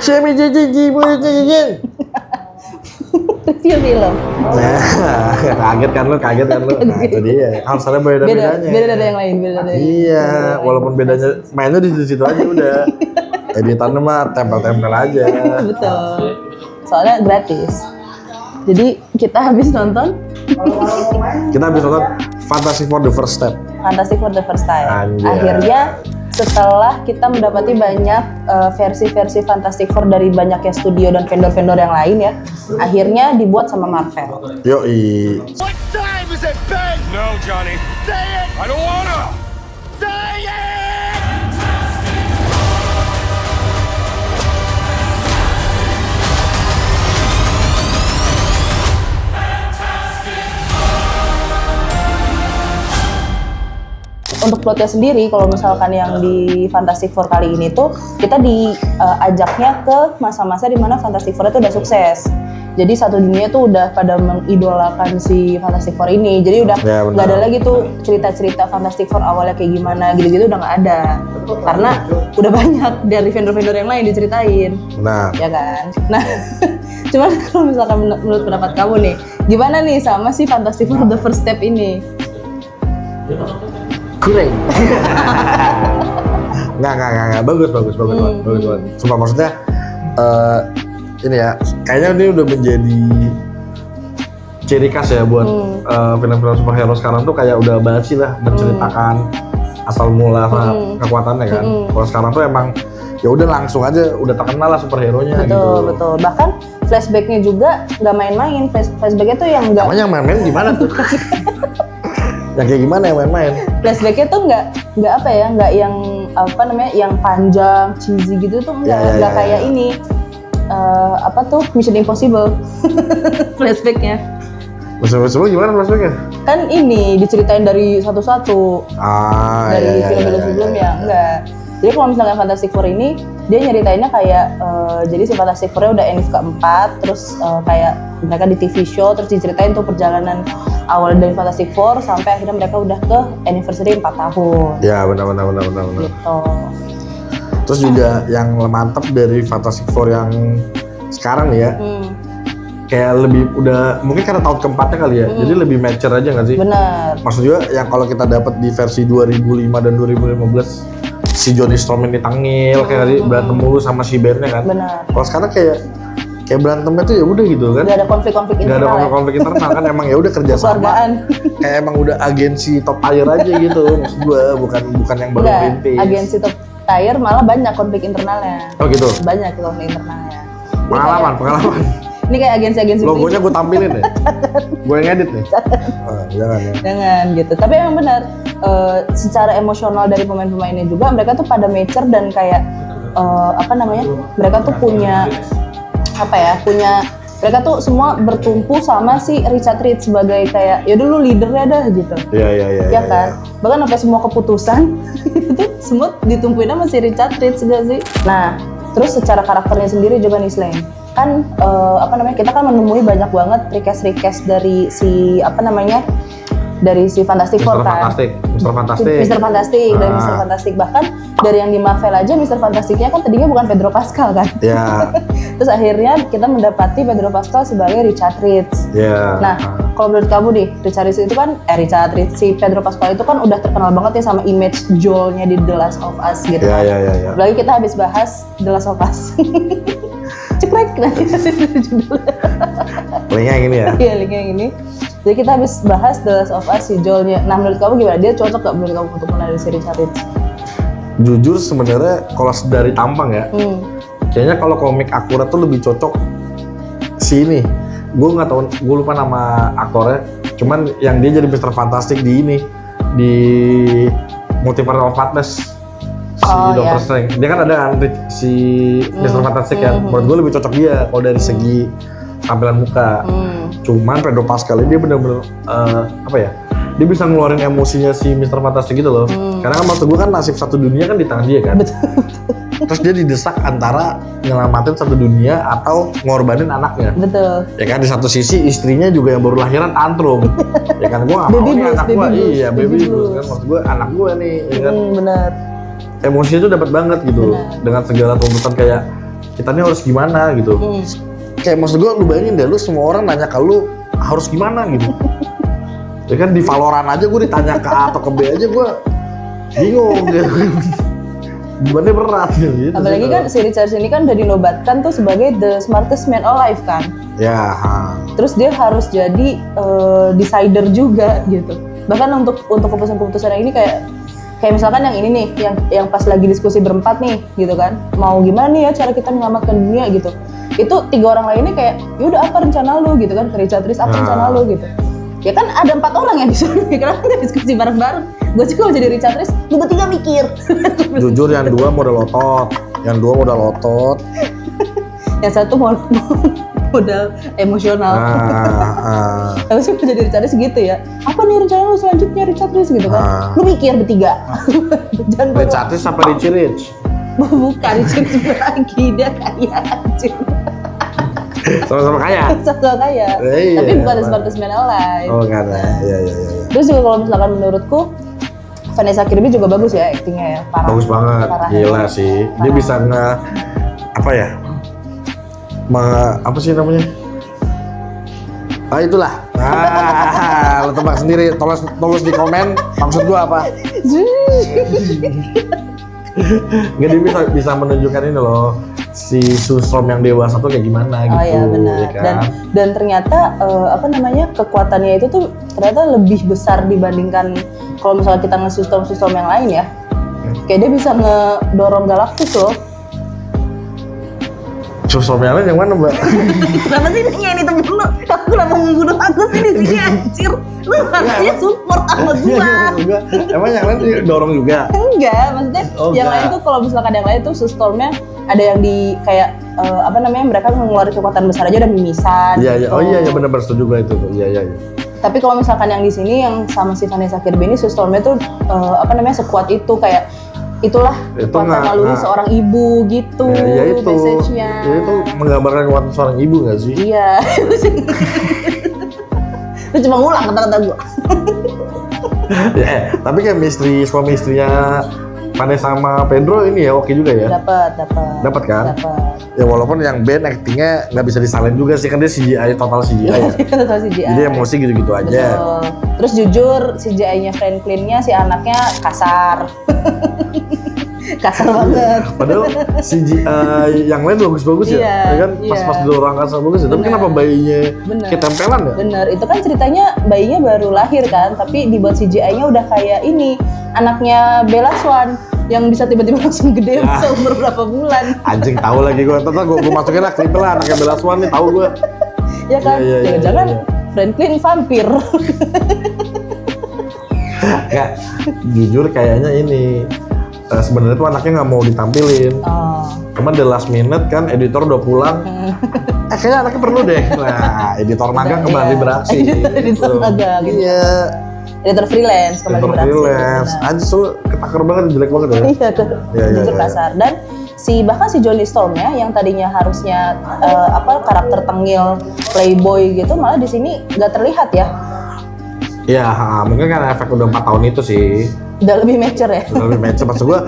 Siapa jadi Review film. Nah, kaget kan lu? Nah, itu dia. Alasannya beda-bedanya. Beda dari yang lain, beda dari. Iya, walaupun bedanya mainnya di situ aja udah. Editannya mah tempel-tempel aja. Betul. Soalnya gratis. Jadi kita habis nonton Fantastic for the First Step. Fantastic for the First Time. Anjay. Akhirnya setelah kita mendapati banyak versi-versi Fantastic Four dari banyaknya studio dan vendor-vendor yang lain ya, akhirnya dibuat sama Marvel. Yoi. What time is it, Ben? No, Johnny. Say it! I don't wanna! Say it! Untuk plotnya sendiri, kalau misalkan yang di Fantastic Four kali ini tuh kita diajaknya ke masa-masa dimana Fantastic Four itu udah sukses. Jadi satu dunia tuh udah pada mengidolakan si Fantastic Four ini. Jadi udah nggak ada lagi tuh cerita-cerita Fantastic Four awalnya kayak gimana gitu-gitu udah nggak ada. Karena udah banyak dari vendor-vendor yang lain diceritain. Nah, Ya kan? Nah, cuman kalau misalkan menurut pendapat kamu nih, gimana nih sama si Fantastic Four The First Step ini? kurang. Nggak. Bagus banget. Sumpah maksudnya, ini ya, kayaknya ini udah menjadi ciri khas ya buat film-film superhero sekarang tuh kayak udah basi lah menceritakan asal mula kekuatannya kan. Kalau sekarang tuh emang ya udah langsung aja udah terkenal lah superhero-nya gitu. Betul. Bahkan flashback-nya juga nggak main-main. Flashback-nya tuh yang nggak. Namanya yang main-main gimana tuh? Yang kayak gimana yang main-main? Flashback-nya tuh nggak apa ya, nggak yang apa namanya, yang panjang, cheesy gitu tuh nggak kayak ini. Apa tuh Mission Impossible flashbacknya. Mission Impossible gimana flashbacknya? Kan ini diceritain dari satu-satu. Dari film-film sebelumnya, enggak. Jadi kalau misalnya Fantastic Four ini, dia nyeritainnya kayak, jadi si Fantastic Four-nya udah end keempat, terus kayak mereka di TV show, terus diceritain tuh perjalanan awal dari Fantastic Four, sampai akhirnya mereka udah ke anniversary 4 tahun. Ya benar. Gitu. Terus juga yang mantap dari Fantastic Four yang sekarang nih ya, kayak lebih udah, mungkin karena tahun keempatnya kali ya, jadi lebih mature aja nggak sih? Bener. Maksud juga yang kalau kita dapat di versi 2005 dan 2015, si Johnny Storm ini tangil kayak tadi berantem mulu sama si Ben-nya kan. Benar. Kalau sekarang kayak berantemnya tuh ya udah gitu kan. Gak ada konflik-konflik internal. Gak ada konflik internal kan, emang ya udah kerja sama. Kayak emang udah agensi top tier aja gitu maksud gua, bukan yang baru merintis. Agensi top tier malah banyak konflik internalnya. Oh gitu. Banyak konflik internalnya. Pengalaman. Ini kayak agensi-agensi. Logonya gue tampilin ya. Gue yang edit nih. Jangan ya. Jangan gitu. Tapi emang benar, secara emosional dari pemain-pemainnya juga mereka tuh pada mature dan kayak mereka tuh punya mereka tuh semua bertumpu sama si Richard Reed sebagai kayak ya dulu leadernya dah gitu. Iya. Ya kan? Bahkan sampai semua keputusan itu tuh semua ditumpuin sama si Richard Reed juga sih. Nah, terus secara karakternya sendiri juga nih Slang. Kan kita kan menemui banyak banget request dari si dari si Fantastic Four kan. Mr. Fantastic. Dari Mr. Fantastic. Bahkan dari yang di Marvel aja Mr. Fantastic-nya kan tadinya bukan Pedro Pascal kan. Iya. Terus akhirnya kita mendapati Pedro Pascal sebagai Richard Reed. Iya. Nah, kalau menurut kamu nih, Richard Reed itu kan si Pedro Pascal itu kan udah terkenal banget ya sama image Joel-nya di The Last of Us gitu. Iya. Apalagi kita habis bahas The Last of Us. Cekrek nanti judulnya. Linknya yang ini ya? Iya, linknya yang ini. Jadi kita habis bahas The Last of Us si Joel-nya. Nah, menurut kamu gimana? Dia cocok gak menurut kamu untuk menari si Richard Reed? Jujur sebenarnya kalau dari tampang ya, kayaknya kalau komik akurat tuh lebih cocok si ini. Gue nggak tahu, gue lupa nama aktornya. Cuman yang dia jadi Mr. Fantastic di Multiverse of Madness. Si Doctor Strange. Dia kan ada kan si Mr. Fantastic kan. Menurut gue lebih cocok dia kalau dari segi tampilan muka. Cuman Pedro Pascal ini dia bener-bener dia bisa ngeluarin emosinya si Mr. Fantastic gitu loh. Karena kan maksud gue kan nasib satu dunia kan di tangan dia kan. Betul. Terus dia didesak antara nyelamatin satu dunia atau ngorbanin anaknya. Betul. Ya kan di satu sisi istrinya juga yang baru lahiran tantrum. Ya kan gue gak mau nih anak gue. Iya baby blues kan, maksud gue anak gue nih ya kan. Bener. Emosinya tuh dapat banget gitu. Dengan segala tuntutan kayak kita ini harus gimana gitu. Kayak maksud gue, lu bayangin deh, lu semua orang nanya ke lu harus gimana gitu. Ya kan di Valorant aja gue ditanya ke A atau ke B aja gue bingung gitu. Bebannya berat gitu. Apalagi kan si Richard ini kan udah dinobatkan tuh sebagai the smartest man alive kan. Ya. Terus dia harus jadi decider juga gitu. Bahkan untuk keputusan-keputusan yang ini kayak misalkan yang ini nih, yang pas lagi diskusi berempat nih gitu kan, mau gimana nih ya cara kita menyelamatkan dunia gitu. Itu 3 orang lainnya kayak, yaudah apa rencana lu gitu kan, ke Richard Rhys apa rencana lu gitu. Ya kan ada 4 orang yang disuruh, kenapa nggak diskusi bareng-bareng? Gue sih kalau jadi Richard Rhys, lu bertiga mikir. Jujur yang 2 modal otot, yang satu modal emosional. Tapi sih jadi Richard Rhys gitu ya. Apa nih rencana lu selanjutnya Richard Rhys gitu kan? Lu mikir bertiga. Jangan Richard Rhys sampai Richie Rich. Bukan Richard Rhys lagi, dia kaya anjir. Sama-sama kaya. Sama-sama kaya. Iya, tapi bukan the smartest man alive. Oh karena, iya. Terus juga kalau misalkan menurutku Vanessa Kirby juga bagus ya aktingnya ya. Parah. Bagus banget, gila sih. Dia bisa apa sih namanya? Itulah. Lo tebak sendiri, tulis di komen maksud gua apa. Nggak, dia bisa menunjukkan ini loh, si Sustrom yang dewasa tuh kayak gimana gitu. Oh iya benar. Ya kan? Dan ternyata kekuatannya itu tuh ternyata lebih besar dibandingkan kalau misalnya kita nge-Sustrom yang lain ya. Kayak dia bisa ngedorong Galactus loh. Sustrom yang lain yang mana, Mbak? Kenapa sih nanya ini temen lu? Kamu kenapa membunuh aku sih di sini anjir? Lu harusnya support sama gua. Emang yang lain dorong juga? Enggak, maksudnya yang lain tuh kalau misalkan yang lain tuh Sustormnya ada yang di kayak mereka ngeluarin kekuatan besar aja udah mimisan. Iya, gitu. oh iya benar setuju gue itu tuh. Iya. Tapi kalau misalkan yang di sini yang sama si Vanessa Kirby ini Sustormnya tuh sekuat itu kayak itulah kekuatan naluri seorang ibu gitu. Ya itu. Message-nya. Ya, itu menggambarkan kekuatan seorang ibu nggak sih? Iya. Lu cuma ngulang kata-kata gua. Ya, tapi kayak suami istrinya Vanessa sama Pedro ini ya oke juga ya? Dapat kan? Dapat. Ya walaupun yang Ben actingnya nggak bisa disalin juga sih, kan dia CGI, total CGI ya. Total CGI. Jadi emosi gitu-gitu aja. Betul. Terus jujur CGI-nya Franklin-nya si anaknya kasar. Kasar banget. Padahal CGI yang lain bagus-bagus ya. Iya, Ya kan pas di orang kasar bagus ya. Tapi kenapa bayinya ketempelan ya? Bener, itu kan ceritanya bayinya baru lahir kan, tapi dibuat CGI-nya udah kayak ini anaknya Bella Swan yang bisa tiba-tiba langsung gede seumur berapa bulan. Anjing tahu lagi gue, gue masukin lah klip lah anaknya Bella Swan nih, tahu gue. Ya kan, jangan-jangan Franklin vampir. Ya, jujur kayaknya ini sebenarnya tuh anaknya nggak mau ditampilin. Cuman the last minute kan editor udah pulang. Kayaknya anaknya perlu deh. Nah, editor magang kembali beraksi. Editor magang. Iya. Editor freelance kembali beraksi. Freelance. Anjir, so ketakar banget, jelek banget ya. Iya, jujur kasar. Dan bahkan si Johnny Storm-nya yang tadinya harusnya karakter tengil playboy gitu, malah di sini nggak terlihat ya. Iya, mungkin kan efek udah 4 tahun itu sih. Udah lebih mature ya? Udah lebih mature, maksud gue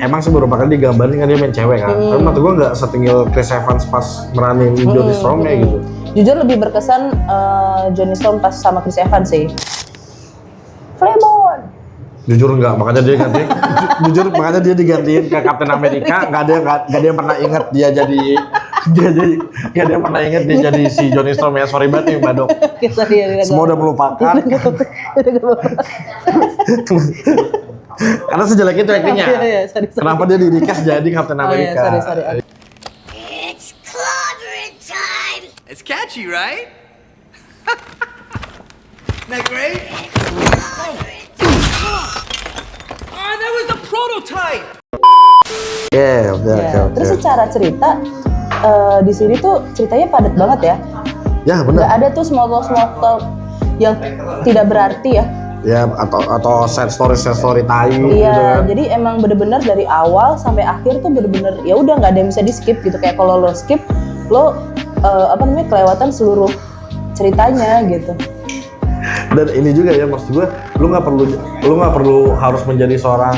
emang sih beberapa kali digambarin kan dia main cewek kan. Tapi maksud gue nggak setinggal Chris Evans pas meranin Johnny Storm-nya gitu. Jujur lebih berkesan Johnny Storm pas sama Chris Evans sih. Flemon! Jujur enggak, makanya dia ganti. Jujur makanya dia digantiin ke Captain America. Nggak ada yang pernah inget dia jadi nggak ada yang pernah inget dia jadi si Johnny Storm ya. Sorry banget nih Mbak Dok. Semua udah melupakan. Karena sejelek itu actingnya. Sorry. Kenapa dia di-recast jadi Captain America? Sorry. It's clobbering time! It's catchy, right? Isn't that great? Oh, that was the prototype! Oke. Terus secara cerita di sini tuh ceritanya padat banget ya. Ya benar. Nggak ada tuh small talk yang tidak berarti ya. Ya atau sad story tai gitu Iya, kan. jadi emang bener-bener dari awal sampai akhir tuh bener-bener ya udah nggak ada yang bisa di skip gitu. Kayak kalau lo skip lo kelewatan seluruh ceritanya gitu. Dan ini juga ya maksud gue, lu nggak perlu harus menjadi seorang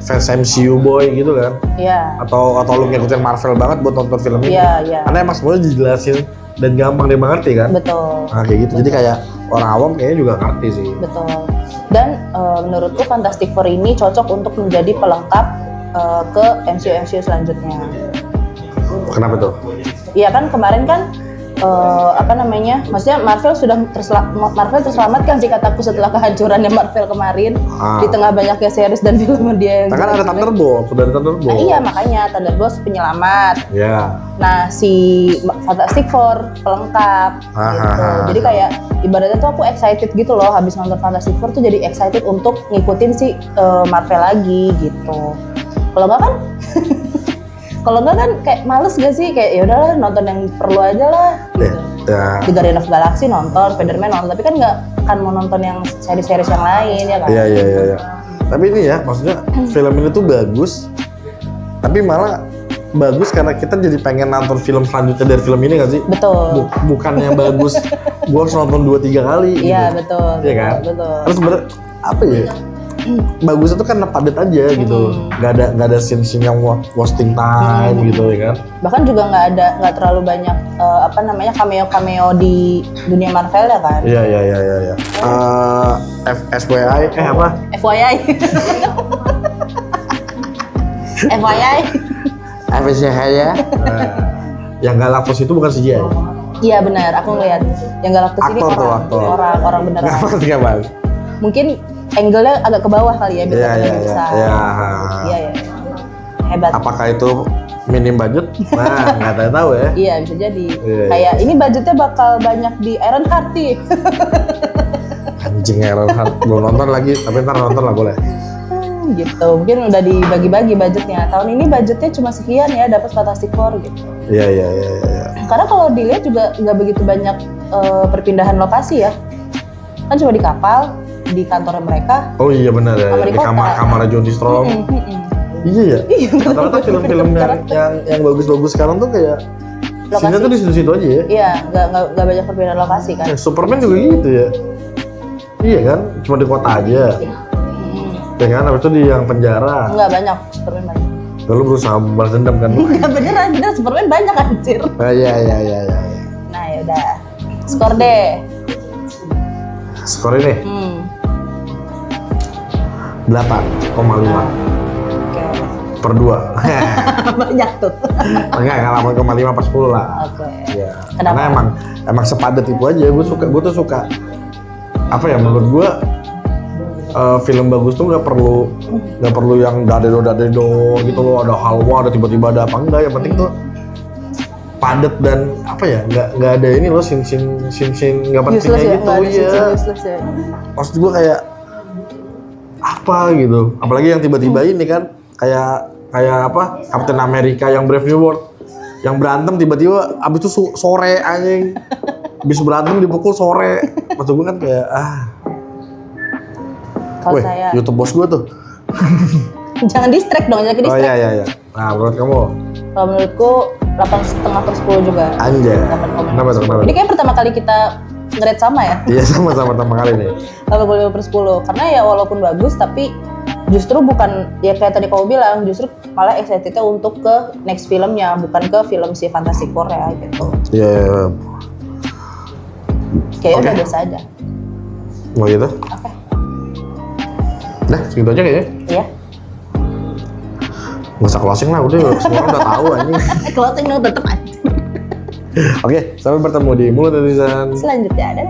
fans MCU boy gitu kan, Iya. atau lu ngikutin Marvel banget buat nonton film ini. Iya. Karena emang semuanya dijelasin dan gampang dimengerti kan. Betul. Nah kayak gitu, jadi kayak orang awam kayaknya juga ngerti sih. Betul. Dan menurutku Fantastic Four ini cocok untuk menjadi pelengkap ke MCU selanjutnya. Kenapa tuh? Iya kan kemarin kan maksudnya Marvel terselamatkan sih kataku setelah kehancurannya Marvel kemarin di tengah banyaknya series dan film dia yang Nah, kan ada Thunderbolt, sudah ada Thunderbolt. Nah, iya makanya Thunderbolt penyelamat. Ya. Nah si Fantastic Four pelengkap gitu. Jadi kayak ibaratnya tuh aku excited gitu loh habis nonton Fantastic Four tuh jadi excited untuk ngikutin si Marvel lagi gitu. Kalau nggak kan kalau nggak kan kayak males gak sih, kayak ya udahlah nonton yang perlu aja lah gitu. Ya. Di Guardian of Galaxy nonton, Spider-Man nonton, tapi kan nggak akan mau nonton yang seri-series yang lain ya kan. Iya. Tapi ini ya, maksudnya film ini tuh bagus, tapi malah bagus karena kita jadi pengen nonton film selanjutnya dari film ini nggak sih? Betul. Bukannya bagus, gua harus nonton 2-3 kali. Iya gitu. betul. Iya kan? Betul. Terus sebenarnya apa ya? Bagus itu kan padat aja gitu, nggak ada scene yang wasting time gitu ya kan. Bahkan juga nggak terlalu banyak cameo di dunia Marvel ya kan. Iya. FYI apa? FYI. FYI. FYI ya. Yang Galactus itu bukan CGI. Iya benar, aku ngeliat yang Galactus ini Aktor. orang beneran. Nggak Bang? Mungkin angle-nya agak ke bawah kali ya biar lebih besar. Iya. Hebat. Apakah itu minim budget? Nah, nggak tahu ya. Iya bisa jadi. Iya. Kayak ini budgetnya bakal banyak di Ironheart nih. Anjing Ironheart belum nonton lagi, tapi ntar nonton lah boleh. Gitu. Mungkin udah dibagi-bagi budgetnya. Tahun ini budgetnya cuma sekian ya dapat Fantastic Four gitu. Iya. Karena kalau dilihat juga nggak begitu banyak perpindahan lokasi ya. Kan cuma di kapal, di kantornya mereka. Oh iya benar ya, Sama di di kota. kamar Johnny Storm. Iya ya. Rata-rata film-film yang bagus-bagus sekarang tuh kayak Lokasi. scene-nya tuh di situ-situ aja ya. Iya, nggak banyak perpindahan lokasi kan. Superman juga gitu ya. Iya kan, cuma di kota aja. Ya kan, habis itu di yang penjara. Nggak banyak, Superman banyak. Lalu berusaha balas dendam kan. Nggak beneran Superman banyak anjir. Iya. Nah yaudah, skor deh. Skor ini 8,5 Oke. per 2. Banyak tuh. Enggak 8,5 per 10 lah. Oke. Ya. Kenapa? Karena emang sepadat itu aja. Gue tuh suka apa ya, menurut gue film bagus tuh nggak perlu yang dadeno gitu loh, ada halwa, ada tiba-tiba ada apa, enggak. Yang penting tuh padat dan apa ya, nggak ada ini loh scene nggak pentingnya gitu ya. Useless ya. Maksud gue kayak apa gitu, apalagi yang tiba-tiba ini kan kayak apa, Captain America yang Brave New World yang berantem tiba-tiba abis itu sore anjing, abis berantem dipukul sore. Maksud gue kan kayak Kalau saya YouTube bos gue tuh. jangan distract dong, jangan Oh distract. iya. Nah menurut kamu? Kalau menurutku 8,5 per 10 juga. Anjay. 8,5. Kenapa? Ini kayak pertama kali kita nge-rate sama ya. Iya sama-sama pertama kali nih. 85 per 10. Karena ya walaupun bagus tapi justru bukan ya kayak tadi kamu bilang, justru malah excitednya untuk ke next filmnya, bukan ke film si Fantastic Four ya gitu. Iya. Kayaknya Oke. udah biasa aja. Mau gitu? Oke. Dah segitu aja kayaknya. Iya. Nggak usah closing lah, udah semua orang udah tahu anjing. Closing dong tetep aja. Oke, sampai bertemu di Mulut Netizen. Selanjutnya ada.